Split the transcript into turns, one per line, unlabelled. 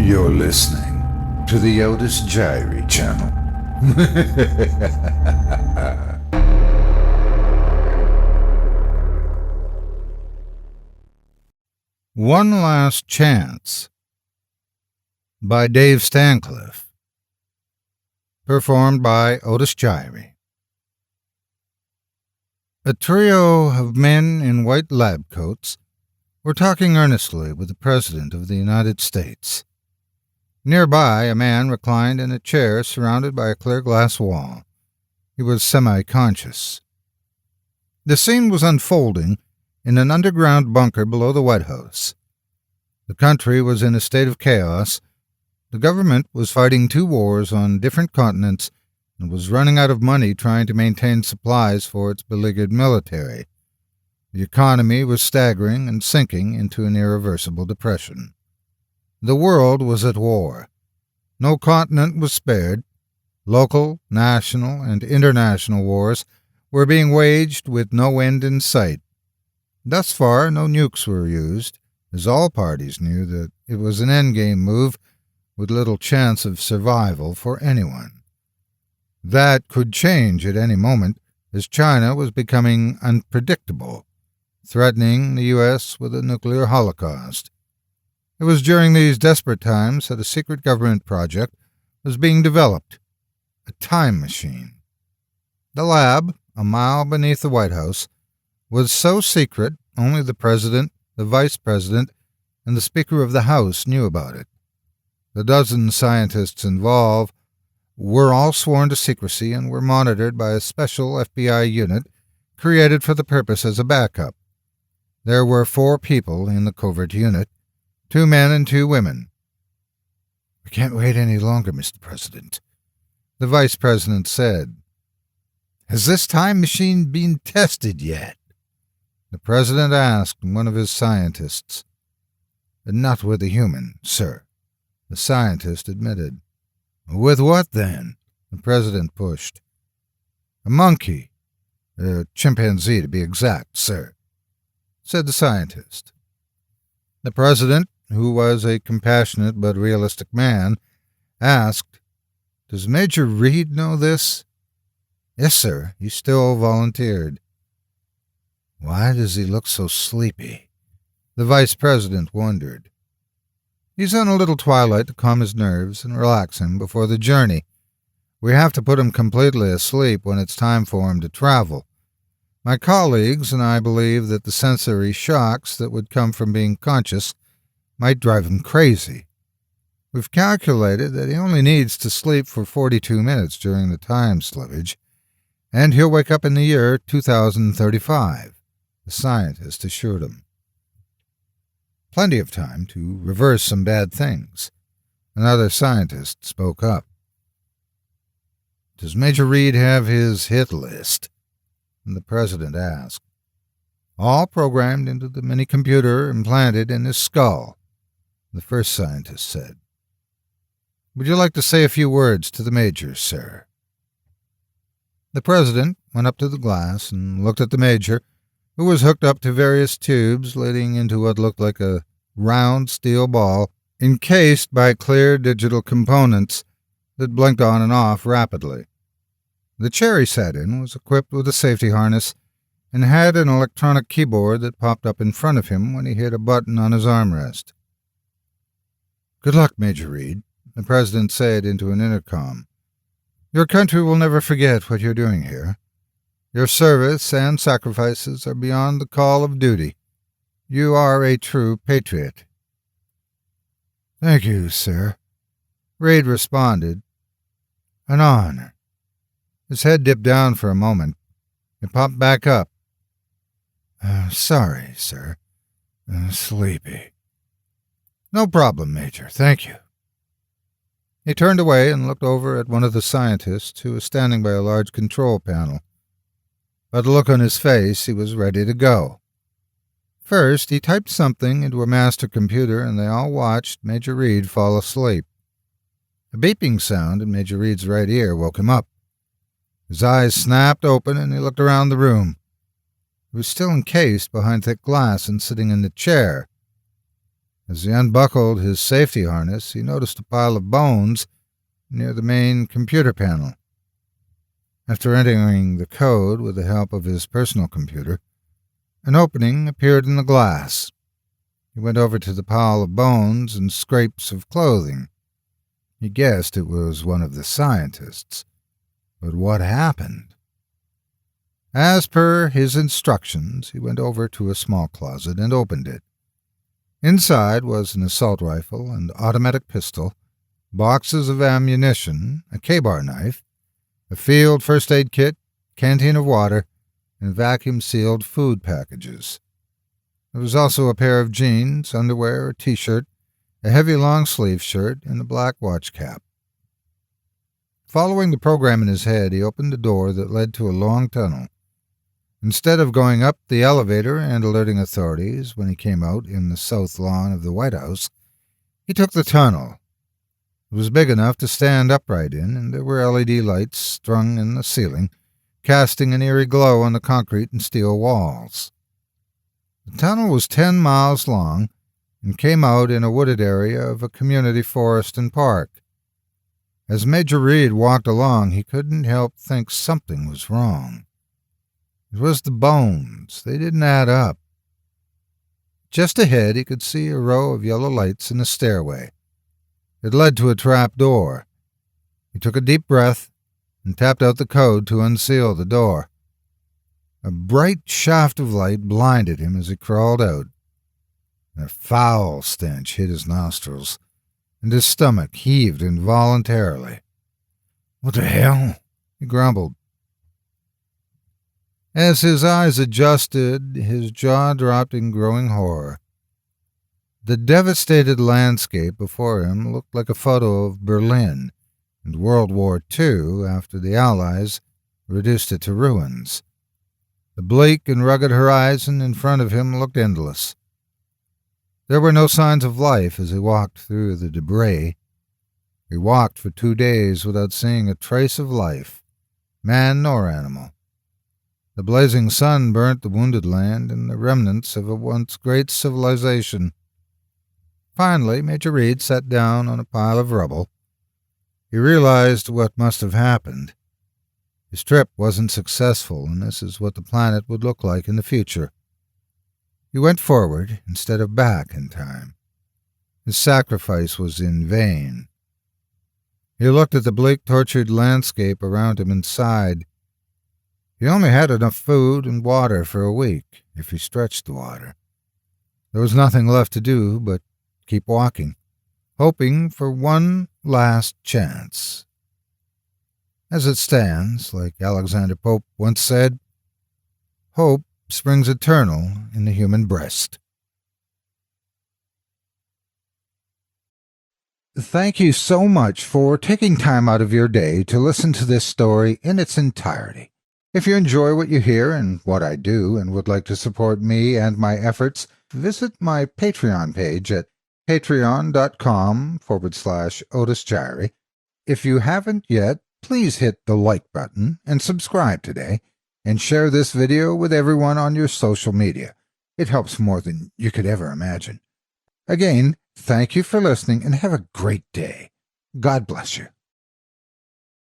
You're listening to the Otis Jiry channel. One Last Chance by Dave STANCLIFF. Performed by Otis Jiry. A trio of men in white lab coats were talking earnestly with the President of the United States. Nearby, a man reclined in a chair surrounded by a clear glass wall. He was semi-conscious. The scene was unfolding in an underground bunker below the White House. The country was in a state of chaos. The government was fighting two wars on different continents and was running out of money trying to maintain supplies for its beleaguered military. The economy was staggering and sinking into an irreversible depression. The world was at war. No continent was spared. Local, national, and international wars were being waged with no end in sight. Thus far, no nukes were used, as all parties knew that it was an endgame move with little chance of survival for anyone. That could change at any moment, as China was becoming unpredictable, threatening the U.S. with a nuclear holocaust. It was during these desperate times that a secret government project was being developed, a time machine. The lab, a mile beneath the White House, was so secret only the President, the Vice President, and the Speaker of the House knew about it. The dozen scientists involved were all sworn to secrecy and were monitored by a special FBI unit created for the purpose as a backup. There were 4 people in the covert unit, 2 men and 2 women. "We can't wait any longer, Mr. President," the Vice President said. "Has this time machine been tested yet?" the President asked one of his scientists. "Not with a human, sir," the scientist admitted. "With what, then?" the President pushed. "A monkey. A chimpanzee, to be exact, sir," said the scientist. The President, who was a compassionate but realistic man, asked, "Does Major Reed know this?" "Yes, sir," he still volunteered. "Why does he look so sleepy?" the Vice President wondered. "He's on a little twilight to calm his nerves and relax him before the journey. We have to put him completely asleep when it's time for him to travel. My colleagues and I believe that the sensory shocks that would come from being conscious might drive him crazy. We've calculated that he only needs to sleep for 42 minutes during the time slippage, and he'll wake up in the year 2035, the scientist assured him. Plenty of time to reverse some bad things. Another scientist spoke up. "Does Major Reed have his hit list?" the President asked. "All programmed into the mini-computer implanted in his skull," the first scientist said. "Would you like to say a few words to the Major, sir?" The President went up to the glass and looked at the Major, who was hooked up to various tubes leading into what looked like a round steel ball encased by clear digital components that blinked on and off rapidly. The chair he sat in was equipped with a safety harness and had an electronic keyboard that popped up in front of him when he hit a button on his armrest. "Good luck, Major Reed," the President said into an intercom. "Your country will never forget what you're doing here. Your service and sacrifices are beyond the call of duty. You are a true patriot." "Thank you, sir," Reed responded. "An honor." His head dipped down for a moment. It popped back up. "Sorry, sir. Sleepy." "No problem, Major. Thank you." He turned away and looked over at one of the scientists who was standing by a large control panel. By the look on his face, he was ready to go. First, he typed something into a master computer, and they all watched Major Reed fall asleep. A beeping sound in Major Reed's right ear woke him up. His eyes snapped open, and he looked around the room. He was still encased behind thick glass and sitting in the chair. As he unbuckled his safety harness, he noticed a pile of bones near the main computer panel. After entering the code with the help of his personal computer, an opening appeared in the glass. He went over to the pile of bones and scraps of clothing. He guessed it was one of the scientists. But what happened? As per his instructions, he went over to a small closet and opened it. Inside was an assault rifle and automatic pistol, boxes of ammunition, a K-bar knife, a field first aid kit, canteen of water, and vacuum-sealed food packages. There was also a pair of jeans, underwear, a T-shirt, a heavy long-sleeve shirt, and a black watch cap. Following the program in his head, he opened a door that led to a long tunnel. Instead of going up the elevator and alerting authorities when he came out in the south lawn of the White House, he took the tunnel. It was big enough to stand upright in, and there were LED lights strung in the ceiling, casting an eerie glow on the concrete and steel walls. The tunnel was 10 miles long and came out in a wooded area of a community forest and park. As Major Reed walked along, he couldn't help think something was wrong. It was the bones. They didn't add up. Just ahead, he could see a row of yellow lights in a stairway. It led to a trap door. He took a deep breath and tapped out the code to unseal the door. A bright shaft of light blinded him as he crawled out. A foul stench hit his nostrils, and his stomach heaved involuntarily. "What the hell?" he grumbled. As his eyes adjusted, his jaw dropped in growing horror. The devastated landscape before him looked like a photo of Berlin and World War II after the Allies reduced it to ruins. The bleak and rugged horizon in front of him looked endless. There were no signs of life as he walked through the debris. He walked for 2 days without seeing a trace of life, man nor animal. The blazing sun burnt the wounded land and the remnants of a once great civilization. Finally, Major Reed sat down on a pile of rubble. He realized what must have happened. His trip wasn't successful, and this is what the planet would look like in the future. He went forward instead of back in time. His sacrifice was in vain. He looked at the bleak, tortured landscape around him and sighed. He only had enough food and water for a week, if he stretched the water. There was nothing left to do but keep walking, hoping for one last chance. As it stands, like Alexander Pope once said, hope springs eternal in the human breast. Thank you so much for taking time out of your day to listen to this story in its entirety. If you enjoy what you hear and what I do and would like to support me and my efforts, visit my Patreon page at patreon.com/Otis Jiry. If you haven't yet, please hit the like button and subscribe today, and share this video with everyone on your social media. It helps more than you could ever imagine. Again, thank you for listening and have a great day. God bless you.